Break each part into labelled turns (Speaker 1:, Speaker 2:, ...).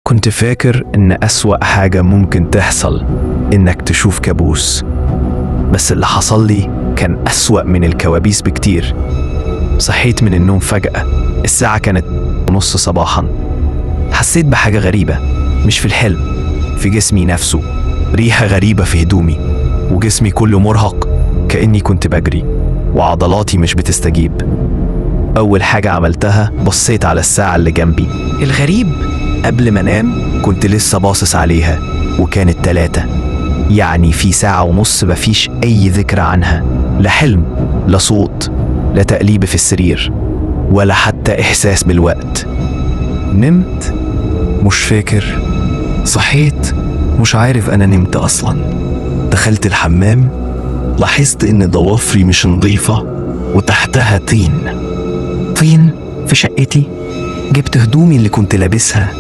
Speaker 1: كنت فاكر إن أسوأ حاجة ممكن تحصل إنك تشوف كابوس، بس اللي حصل لي كان أسوأ من الكوابيس بكتير. صحيت من النوم فجأة، الساعة كانت 5:30 صباحا. حسيت بحاجة غريبة، مش في الحلم، في جسمي نفسه. ريحة غريبة في هدومي، وجسمي كله مرهق كأني كنت بجري، وعضلاتي مش بتستجيب. أول حاجة عملتها بصيت على الساعة اللي جنبي. الغريب قبل ما انام كنت لسه باصص عليها، وكانت 3، يعني في ساعة ونص مفيش أي ذكرى عنها. لا حلم، لا صوت، لا تقليب في السرير، ولا حتى إحساس بالوقت. نمت مش فاكر، صحيت مش عارف أنا نمت أصلا. دخلت الحمام، لاحظت إن ضوافري مش نظيفة وتحتها طين في شقتي. جبت هدومي اللي كنت لابسها،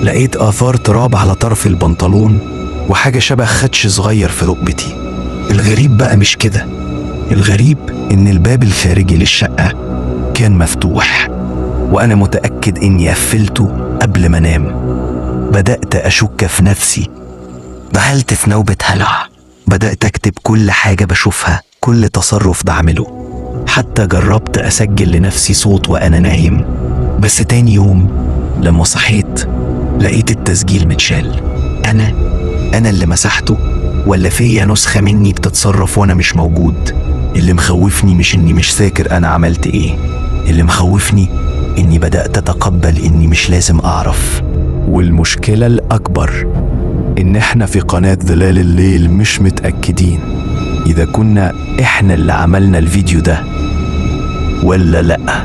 Speaker 1: لقيت آثار تراب على طرف البنطلون وحاجة شبه خدش صغير في ركبتي. الغريب بقى مش كده، الغريب إن الباب الخارجي للشقة كان مفتوح، وأنا متأكد إني قفلته قبل ما أنام. بدأت أشك في نفسي، دخلت في نوبة هلع. بدأت أكتب كل حاجة بشوفها، كل تصرف بعمله، حتى جربت أسجل لنفسي صوت وأنا نايم. بس تاني يوم لما صحيت لقيت التسجيل متشال. أنا اللي مسحته، ولا فيا نسخة مني بتتصرف وأنا مش موجود؟ اللي مخوفني مش إني مش فاكر أنا عملت إيه، اللي مخوفني إني بدأت أتقبل إني مش لازم أعرف. والمشكلة الأكبر إن إحنا في قناة ظلال الليل مش متأكدين إذا كنا إحنا اللي عملنا الفيديو ده ولا لأ.